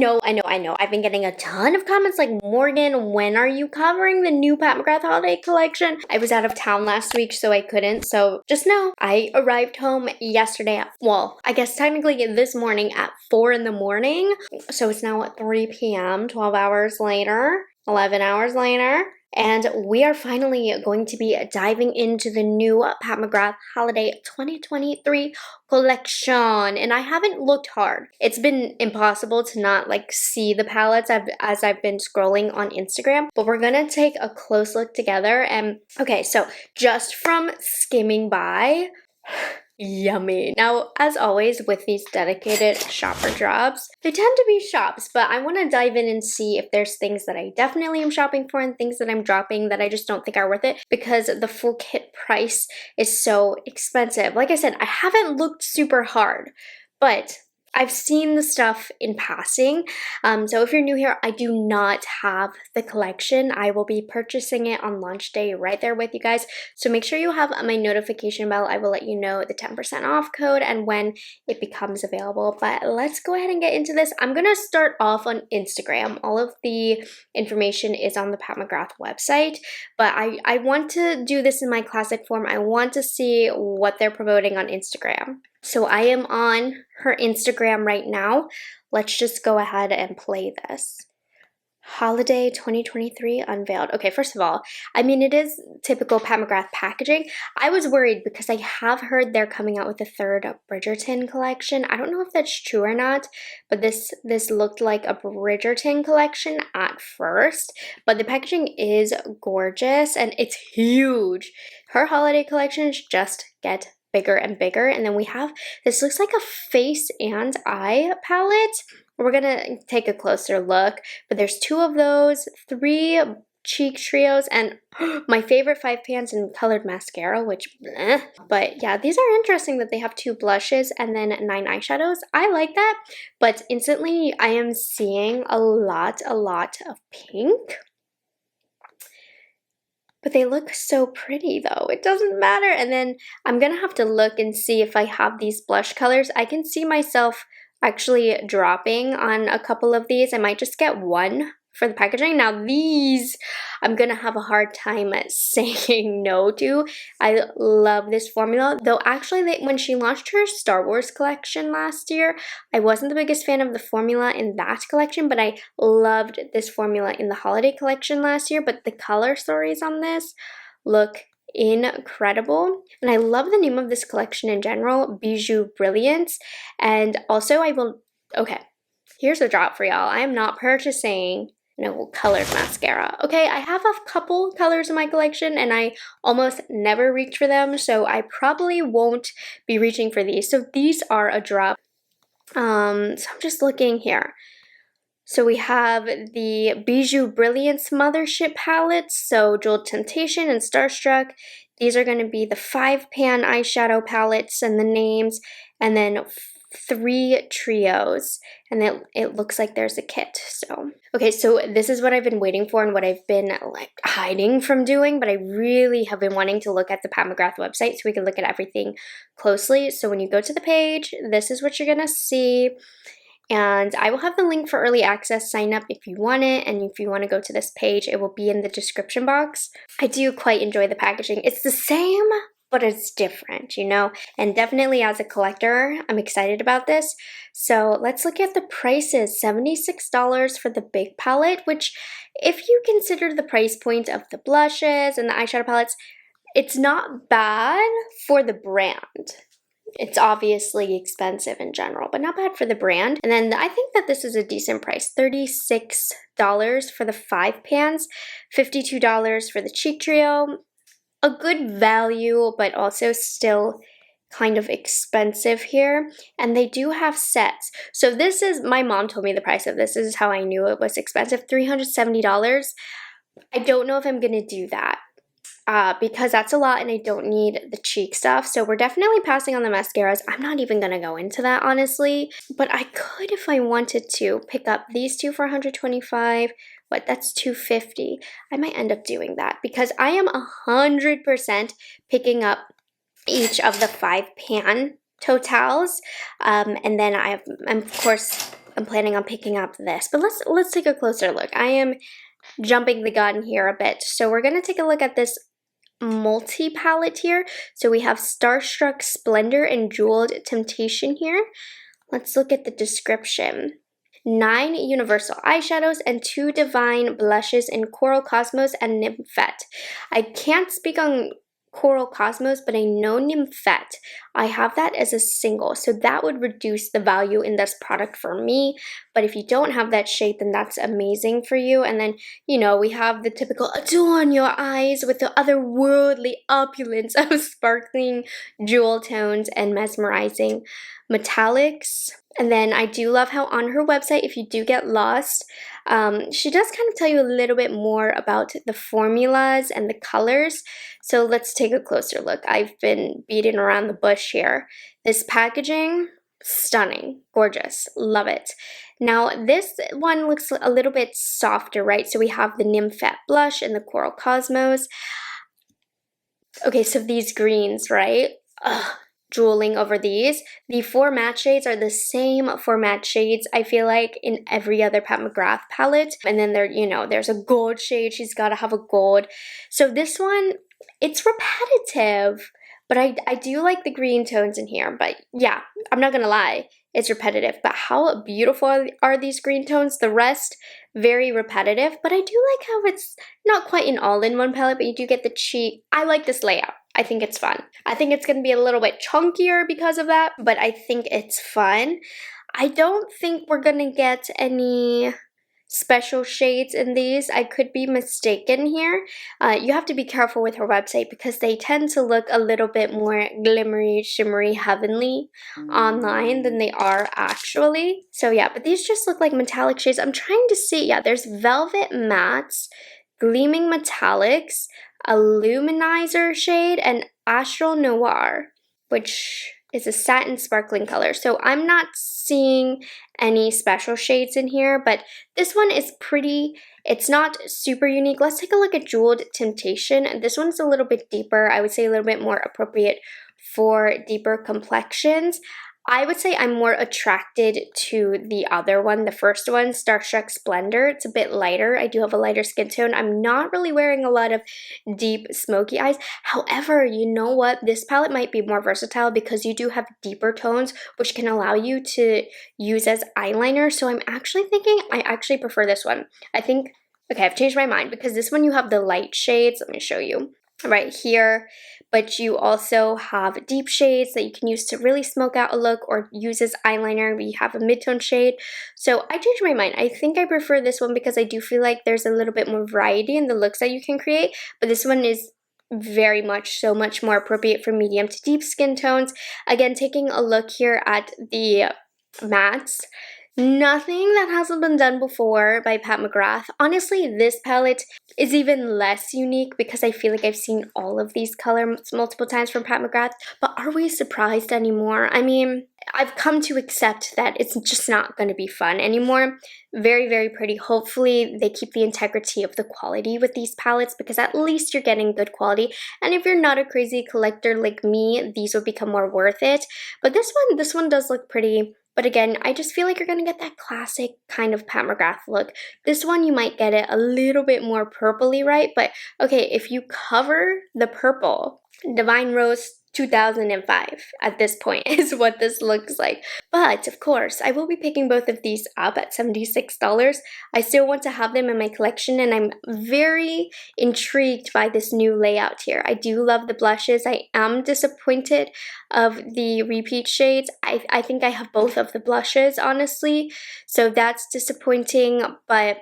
know. I've been getting a ton of comments like, Morgan, when are you covering the new Pat McGrath holiday collection? I was out of town last week, so I couldn't. So just know, I arrived home yesterday at, well, I guess technically this morning at 4 in the morning. So it's now at 3 p.m., 12 hours later, 11 hours later. And we are finally going to be diving into the new Pat McGrath Holiday 2023 collection. And I haven't looked hard. It's been impossible to not like see the palettes as I've been scrolling on Instagram. But we're gonna take a close look together. And okay, so just from skimming by, yummy. Now, as always with these dedicated shopper drops, they tend to be shops, but I want to dive in and see if there's things that I definitely am shopping for and things that I'm dropping that I just don't think are worth it because the full kit price is so expensive. Like I said, I haven't looked super hard, but I've seen the stuff in passing. So if you're new here, I do not have the collection. I will be purchasing it on launch day right there with you guys. So make sure you have my notification bell. I will let you know the 10% off code and when it becomes available. But let's go ahead and get into this. I'm going to start off on Instagram. All of the information is on the Pat McGrath website. But I want to do this in my classic form. I want to see what they're promoting on Instagram. So I am on her Instagram right now. Let's just go ahead and play this. Holiday 2023 unveiled. Okay, first of all, I mean, it is typical Pat McGrath packaging. I was worried because I have heard they're coming out with a third Bridgerton collection. I don't know if that's true or not, but this looked like a Bridgerton collection at first. But the packaging is gorgeous and it's huge. Her holiday collections just get bigger and bigger. And then we have, this looks like a face and eye palette. We're gonna take a closer look, but there's 2 of those, 3 cheek trios, and my favorite 5 pans in colored mascara, which but yeah, these are interesting that they have 2 blushes and then 9 eyeshadows. I like that, but instantly I am seeing a lot of pink. But they look so pretty though. It doesn't matter. And then I'm going to have to look and see if I have these blush colors. I can see myself actually dropping on a couple of these. I might just get one for the packaging. Now these, I'm going to have a hard time at saying no to. I love this formula. Though actually when she launched her Star Wars collection last year, I wasn't the biggest fan of the formula in that collection, but I loved this formula in the holiday collection last year. But the color stories on this look incredible. And I love the name of this collection in general, Bijoux Brilliance. And also okay, here's a drop for y'all. I am not purchasing no colored mascara. Okay, I have a couple colors in my collection and I almost never reach for them, so I probably won't be reaching for these. So these are a drop. So I'm just looking here. So we have the Bijoux Brilliance Mothership palettes, so Jeweled Temptation and Starstruck. These are going to be the 5-pan eyeshadow palettes and the names, and then 3 trios, and then it looks like there's a kit. So okay, so this is what I've been waiting for and what I've been like hiding from doing, but I really have been wanting to look at the Pat McGrath website so we can look at everything closely. So when you go to the page, this is what you're gonna see. And I will have the link for early access sign up if you want it, and if you want to go to this page, it will be in the description box. I do quite enjoy the packaging. It's the same, but it's different, you know? And definitely as a collector, I'm excited about this. So let's look at the prices. $76 for the big palette, which if you consider the price point of the blushes and the eyeshadow palettes, it's not bad for the brand. It's obviously expensive in general, but not bad for the brand. And then I think that this is a decent price. $36 for the 5 pans, $52 for the cheek trio. A good value, but also still kind of expensive here. And they do have sets. So this is, my mom told me the price of this. This is how I knew it was expensive, $370. I don't know if I'm going to do that. Because that's a lot and I don't need the cheek stuff. So we're definitely passing on the mascaras. I'm not even going to go into that, honestly. But I could, if I wanted to, pick up these 2 for $125. What, that's $250. I might end up doing that because I am 100% picking up each of the 5-pan totals. And then I'm, of course, I'm planning on picking up this. But let's take a closer look. I am jumping the gun here a bit. So we're going to take a look at this multi-palette here. So we have Starstruck Splendor and Jeweled Temptation here. Let's look at the description. 9 universal eyeshadows and 2 divine blushes in Coral Cosmos and Nymphette. I can't speak on Coral Cosmos, but I know Nymphette. I have that as a single, so that would reduce the value in this product for me. But if you don't have that shade, then that's amazing for you. And then, you know, we have the typical adorn your eyes with the otherworldly opulence of sparkling jewel tones and mesmerizing metallics. And then I do love how on her website, if you do get lost, she does kind of tell you a little bit more about the formulas and the colors. So let's take a closer look. I've been beating around the bush here. This packaging, stunning, gorgeous, love it. Now this one looks a little bit softer, right? So we have the Nymphette blush and the Coral Cosmos. Okay, so these greens, right? Ugh. Jeweling over these. The 4 matte shades are the same 4 matte shades I feel like in every other Pat McGrath palette. And then there, you know, there's a gold shade. She's got to have a gold. So this one, it's repetitive, but I do like the green tones in here. But yeah, I'm not gonna lie, it's repetitive. But how beautiful are these green tones? The rest, very repetitive. But I do like how it's not quite an all-in-one palette, but you do get the cheek. I like this layout. I think it's fun. I think it's going to be a little bit chunkier because of that, but I think it's fun. I don't think we're going to get any special shades in these. I could be mistaken here. You have to be careful with her website because they tend to look a little bit more glimmery, shimmery, heavenly online than they are actually. So yeah, but these just look like metallic shades. I'm trying to see. Yeah, there's Velvet Mattes, Gleaming Metallics, a Luminizer shade, and Astral Noir, which is a satin sparkling color. So I'm not seeing any special shades in here, but this one is pretty. It's not super unique. Let's take a look at Jeweled Temptation. This one's a little bit deeper. I would say a little bit more appropriate for deeper complexions. I would say I'm more attracted to the other one, the first one, Starstruck Splendor. It's a bit lighter. I do have a lighter skin tone. I'm not really wearing a lot of deep smoky eyes. However, you know what? This palette might be more versatile because you do have deeper tones, which can allow you to use as eyeliner. So I'm actually thinking I actually prefer this one. I think, okay, I've changed my mind because this one you have the light shades. Let me show you right here, but you also have deep shades that you can use to really smoke out a look or use as eyeliner. We have a mid-tone shade. So I changed my mind. I think I prefer this one because I do feel like there's a little bit more variety in the looks that you can create, but this one is very much so much more appropriate for medium to deep skin tones. Again, taking a look here at the mattes, nothing that hasn't been done before by Pat McGrath. Honestly, this palette is even less unique because I feel like I've seen all of these colors multiple times from Pat McGrath. But are we surprised anymore? I mean, I've come to accept that it's just not going to be fun anymore. Very, very pretty. Hopefully, they keep the integrity of the quality with these palettes because at least you're getting good quality. And if you're not a crazy collector like me, these will become more worth it. But this one does look pretty. But again, I just feel like you're going to get that classic kind of Pat McGrath look. This one, you might get it a little bit more purpley, right? But okay, if you cover the purple, Divine Rose 2005 at this point is what this looks like. But of course, I will be picking both of these up at $76. I still want to have them in my collection and I'm very intrigued by this new layout here. I do love the blushes. I am disappointed of the repeat shades. I think I have both of the blushes, honestly. So that's disappointing, but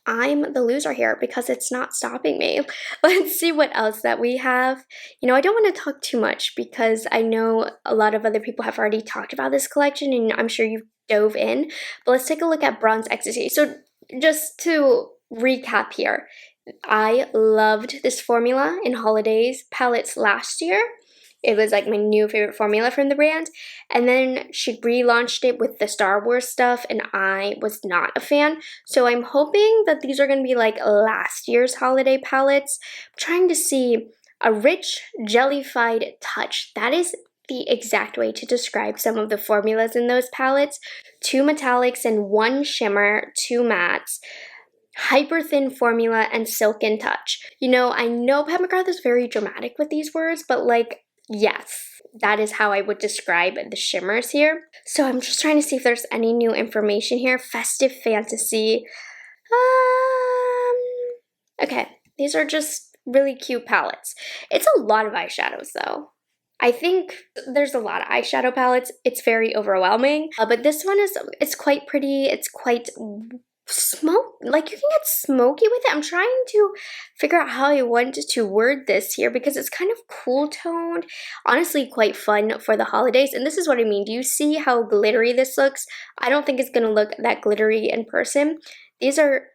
I'm the loser here because it's not stopping me. Let's see what else that we have. You know, I don't want to talk too much because I know a lot of other people have already talked about this collection and I'm sure you've dove in. But let's take a look at Bronze Ecstasy. So just to recap here, I loved this formula in holidays palettes last year. It was like my new favorite formula from the brand. And then she relaunched it with the Star Wars stuff and I was not a fan. So I'm hoping that these are going to be like last year's holiday palettes. I'm trying to see a rich jellified touch. That is the exact way to describe some of the formulas in those palettes. 2 metallics and 1 shimmer, 2 mattes, hyper thin formula, and silken touch. You know, I know Mcgrath is very dramatic with these words, but like, yes, that is how I would describe the shimmers here. So I'm just trying to see if there's any new information here. Festive Fantasy. Okay, these are just really cute palettes. It's a lot of eyeshadows though. I think there's a lot of eyeshadow palettes. It's very overwhelming, but this one it's quite pretty. It's quite like you can get smoky with it. I'm trying to figure out how I want to word this here because it's kind of cool toned. Honestly, quite fun for the holidays. And this is what I mean. Do you see how glittery this looks? I don't think it's going to look that glittery in person. These are,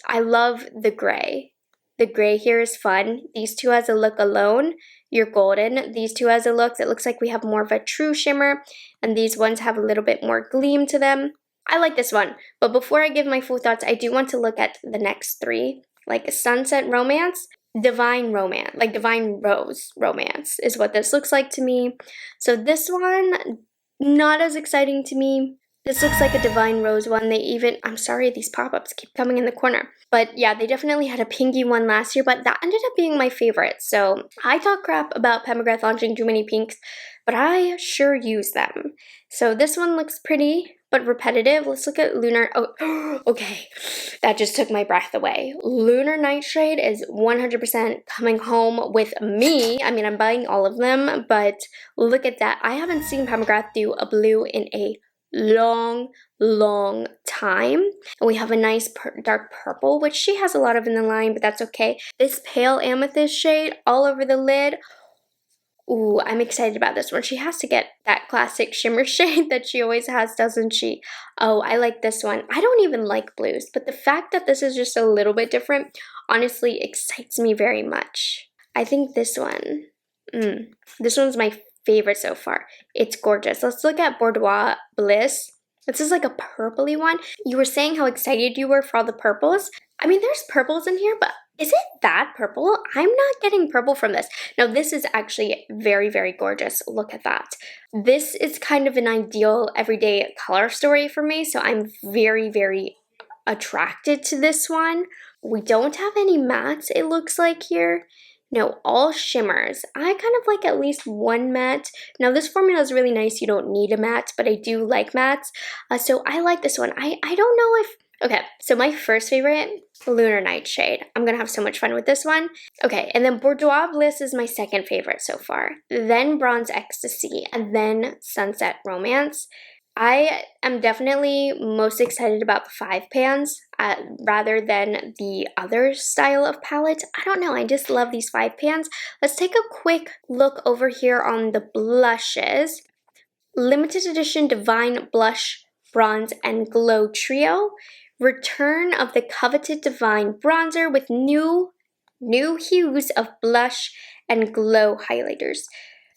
I love the gray. The gray here is fun. These two as a look alone, you're golden. These two as a look, it looks like we have more of a true shimmer. And these ones have a little bit more gleam to them. I like this one, but before I give my full thoughts, I do want to look at the next 3, like Sunset Romance, Divine Romance, like Divine Rose Romance is what this looks like to me. So this one, not as exciting to me. This looks like a Divine Rose one. I'm sorry, these pop-ups keep coming in the corner. But yeah, they definitely had a pinky one last year, but that ended up being my favorite. So I talk crap about Mcgrath launching too many pinks, but I sure use them. So this one looks pretty, but repetitive. Let's look at Lunar. Oh, okay. That just took my breath away. Lunar Nightshade is 100% coming home with me. I mean, I'm buying all of them, but look at that. I haven't seen Mcgrath do a blue in a long time. And we have a nice dark purple, which she has a lot of in the line, but that's okay. This pale amethyst shade all over the lid. Ooh, I'm excited about this one. She has to get that classic shimmer shade that she always has, doesn't she? Oh, I like this one. I don't even like blues, but the fact that this is just a little bit different honestly excites me very much. I think this one, this one's my favorite so far. It's gorgeous. Let's look at Boudoir Bliss. This is like a purpley one. You were saying how excited you were for all the purples. I mean, there's purples in here, but is it that purple? I'm not getting purple from this. Now, this is actually very, very gorgeous. Look at that. This is kind of an ideal everyday color story for me, so I'm very, very attracted to this one. We don't have any mattes, it looks like here. No, all shimmers. I kind of like at least one matte. Now, this formula is really nice. You don't need a matte, but I do like mattes. So I like this one. I don't know if... Okay, so my first favorite, Lunar Nightshade. I'm going to have so much fun with this one. Okay, and then Boudoir Bliss is my second favorite so far. Then Bronze Ecstasy, and then Sunset Romance. I am definitely most excited about the 5 pans rather than the other style of palette. I don't know, I just love these 5 pans. Let's take a quick look over here on the blushes. Limited edition Divine Blush, Bronze, and Glow Trio. Return of the coveted Divine Bronzer with new hues of blush and glow highlighters.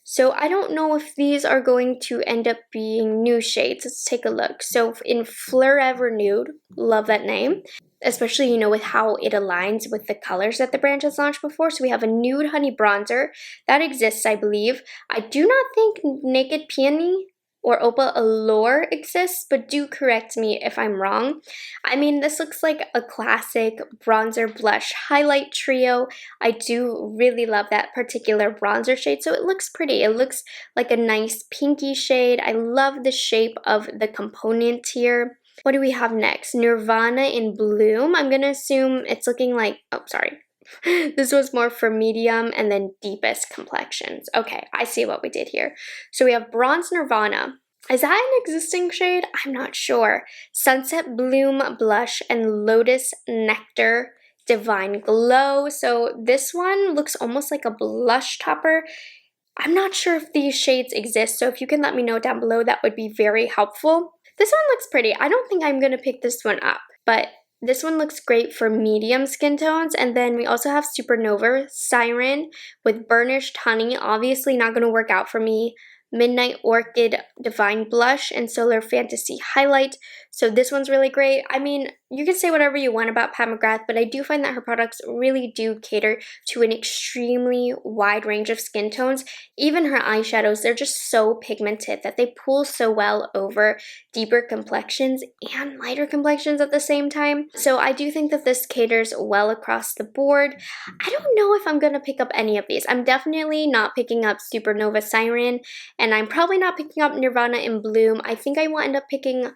So I don't know if these are going to end up being new shades. Let's take a look. So in Forever Nude, love that name, especially, you know, with how it aligns with the colors that the brand has launched before. So we have a Nude Honey Bronzer. That exists, I believe. I do not think Naked Peony or Opal Allure exists, but do correct me if I'm wrong. I mean, this looks like a classic bronzer blush highlight trio. I do really love that particular bronzer shade, so it looks pretty. It looks like a nice pinky shade. I love the shape of the component here. What do we have next? Nirvana in Bloom. I'm gonna assume it's looking like, oh, sorry. This was more for medium and then deepest complexions. Okay, I see what we did here. So we have Bronze Nirvana. Is that an existing shade? I'm not sure. Sunset Bloom Blush and Lotus Nectar Divine Glow. So this one looks almost like a blush topper. I'm not sure if these shades exist, so if you can let me know down below, that would be very helpful. This one looks pretty. I don't think I'm going to pick this one up, but this one looks great for medium skin tones. And then we also have Supernova Siren with Burnished Honey. Obviously not going to work out for me. Midnight Orchid Divine Blush and Solar Fantasy Highlight. So this one's really great. I mean, you can say whatever you want about Pat McGrath, but I do find that her products really do cater to an extremely wide range of skin tones. Even her eyeshadows, they're just so pigmented that they pull so well over deeper complexions and lighter complexions at the same time. So I do think that this caters well across the board. I don't know if I'm going to pick up any of these. I'm definitely not picking up Supernova Siren, and I'm probably not picking up Nirvana in Bloom. I think I will end up picking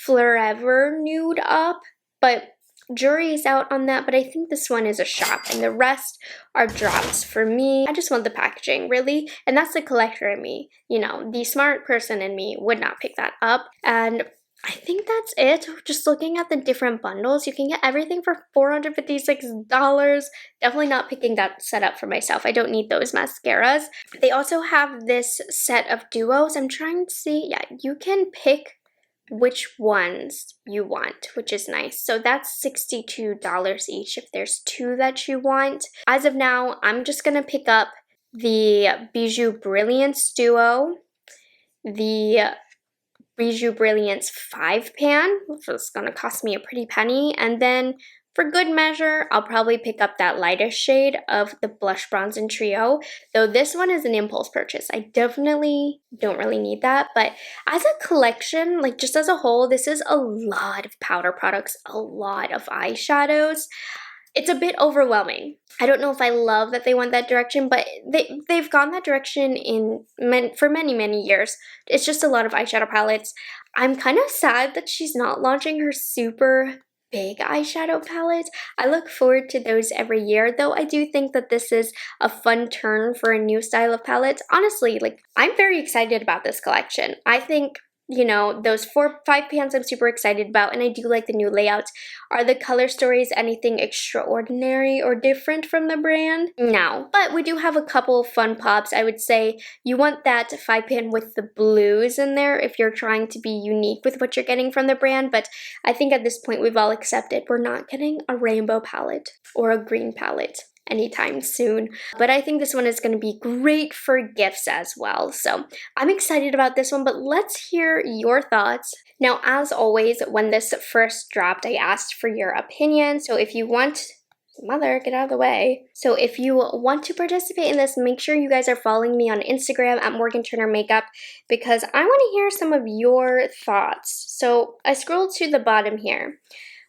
Forever Nude up, but jury is out on that. But I think this one is a shop, and the rest are drops for me. I just want the packaging, really, and that's the collector in me. You know, the smart person in me would not pick that up. And I think that's it. Just looking at the different bundles, you can get everything for $456. Definitely not picking that set up for myself. I don't need those mascaras. They also have this set of duos. I'm trying to see. Yeah, you can pick which ones you want, which is nice. So that's $62 each if there's two that you want. As of now, I'm just gonna pick up the Bijoux Brilliance duo, the Bijoux Brilliance 5-pan, which is gonna cost me a pretty penny, and then for good measure, I'll probably pick up that lightest shade of the Blush Bronze and Trio, though this one is an impulse purchase. I definitely don't really need that, but as a collection, like just as a whole, this is a lot of powder products, a lot of eyeshadows. It's a bit overwhelming. I don't know if I love that they went that direction, but they've gone that direction for many, many years. It's just a lot of eyeshadow palettes. I'm kind of sad that she's not launching her super big eyeshadow palette. I look forward to those every year, though I do think that this is a fun turn for a new style of palette. Honestly, like, I'm very excited about this collection. I think, you know, those 5 pans I'm super excited about, and I do like the new layouts. Are the color stories anything extraordinary or different from the brand? No, but we do have a couple fun pops. I would say you want that 5-pan with the blues in there if you're trying to be unique with what you're getting from the brand, but I think at this point we've all accepted we're not getting a rainbow palette or a green palette anytime soon. But I think this one is going to be great for gifts as well. So I'm excited about this one, but let's hear your thoughts. Now, as always, when this first dropped, I asked for your opinion. So if you want... Mother, get out of the way. So if you want to participate in this, make sure you guys are following me on Instagram at morganturner makeup, because I want to hear some of your thoughts. So I scrolled to the bottom here.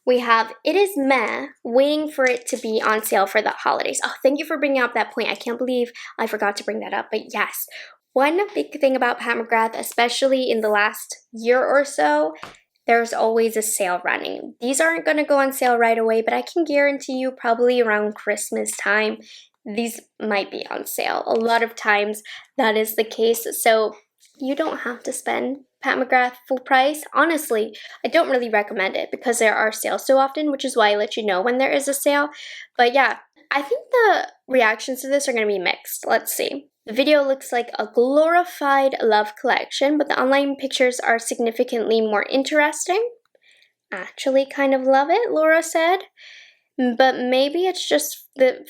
We have It Is Meh, waiting for it to be on sale for the holidays. Oh, thank you for bringing up that point. I can't believe I forgot to bring that up. But yes, one big thing about Pat McGrath, especially in the last year or so, there's always a sale running. These aren't going to go on sale right away, but I can guarantee you probably around Christmas time, these might be on sale. A lot of times that is the case. So you don't have to spend Pat McGrath full price. Honestly, I don't really recommend it because there are sales so often, which is why I let you know when there is a sale. But yeah, I think the reactions to this are going to be mixed. Let's see. The video looks like a glorified love collection, but the online pictures are significantly more interesting. Actually kind of love it, Laura said. But maybe it's just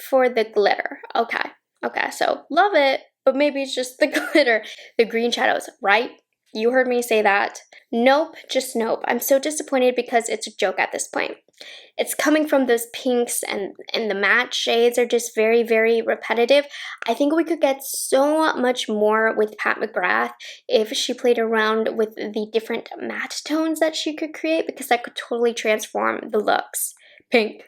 for the glitter. Okay, so love it, but maybe it's just the glitter. The green shadows, right? You heard me say that. Nope, just nope. I'm so disappointed because it's a joke at this point. It's coming from those pinks, and the matte shades are just very, very repetitive. I think we could get so much more with Pat McGrath if she played around with the different matte tones that she could create, because that could totally transform the looks. Pink.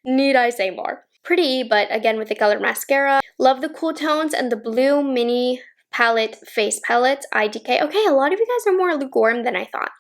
Need I say more? Pretty, but again with the colored mascara. Love the cool tones and the blue mini palette, face palette, IDK. Okay, a lot of you guys are more lukewarm than I thought.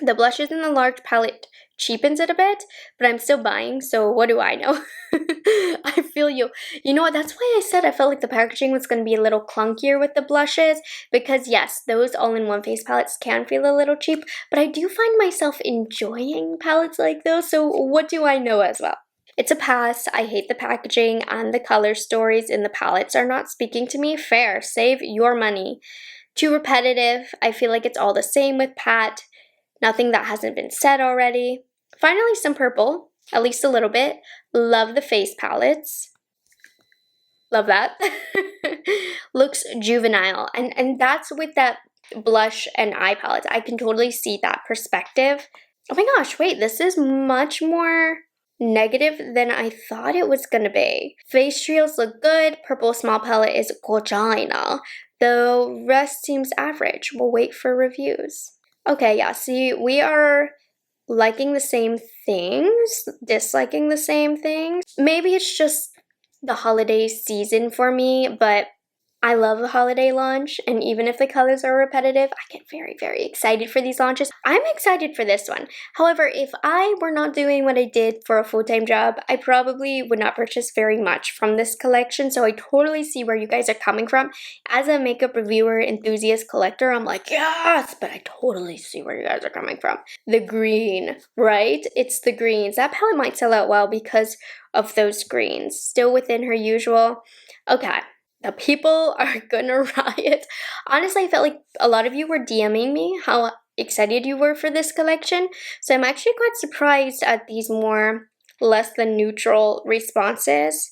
The blushes in the large palette cheapens it a bit, but I'm still buying, so what do I know? I feel you. You know what, that's why I said I felt like the packaging was going to be a little clunkier with the blushes, because yes, those all-in-one face palettes can feel a little cheap, but I do find myself enjoying palettes like those, so what do I know as well? It's a pass. I hate the packaging, and the color stories in the palettes are not speaking to me. Fair. Save your money. Too repetitive. I feel like it's all the same with Pat. Nothing that hasn't been said already. Finally, some purple. At least a little bit. Love the face palettes. Love that. Looks juvenile. And that's with that blush and eye palette. I can totally see that perspective. Oh my gosh, wait, this is much more negative than I thought it was gonna be. Face shields look good. Purple small palette is Gorgina. The rest seems average. We'll wait for reviews. Okay, yeah, see, we are liking the same things, disliking the same things. Maybe it's just the holiday season for me, but I love a holiday launch, and even if the colors are repetitive, I get very, very excited for these launches. I'm excited for this one. However, if I were not doing what I did for a full-time job, I probably would not purchase very much from this collection, so I totally see where you guys are coming from. As a makeup reviewer, enthusiast, collector, I'm like, yes, but I totally see where you guys are coming from. The green, right? It's the greens. That palette might sell out well because of those greens. Still within her usual. Okay. The people are gonna riot. Honestly, I felt like a lot of you were DMing me how excited you were for this collection. So I'm actually quite surprised at these more less than neutral responses.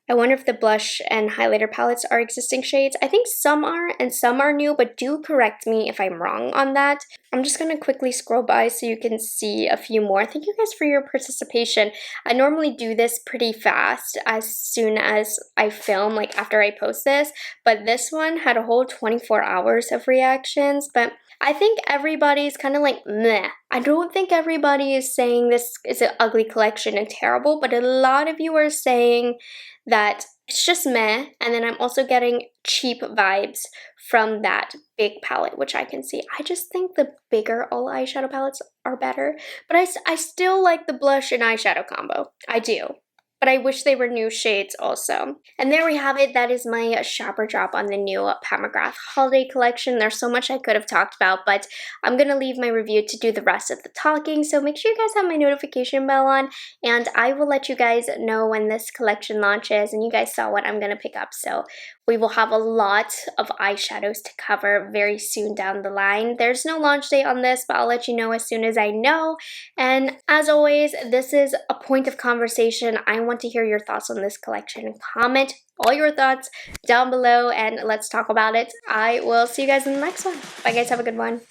I wonder if the blush and highlighter palettes are existing shades. I think some are and some are new, but do correct me if I'm wrong on that. I'm just going to quickly scroll by so you can see a few more. Thank you guys for your participation. I normally do this pretty fast as soon as I film, like after I post this, but this one had a whole 24 hours of reactions, but I think everybody's kind of like meh. I don't think everybody is saying this is an ugly collection and terrible, but a lot of you are saying that it's just meh, and then I'm also getting cheap vibes from that big palette, which I can see. I just think the bigger all eyeshadow palettes are better, but I still like the blush and eyeshadow combo. I do. But I wish they were new shades also. And there we have it. That is my shopper drop on the new Mcgrath holiday collection. There's so much I could have talked about, but I'm going to leave my review to do the rest of the talking. So make sure you guys have my notification bell on, and I will let you guys know when this collection launches. And you guys saw what I'm going to pick up. So we will have a lot of eyeshadows to cover very soon down the line. There's no launch date on this, but I'll let you know as soon as I know. And as always, this is a point of conversation. I want to hear your thoughts on this collection. Comment all your thoughts down below and let's talk about it. I will see you guys in the next one. Bye guys, have a good one.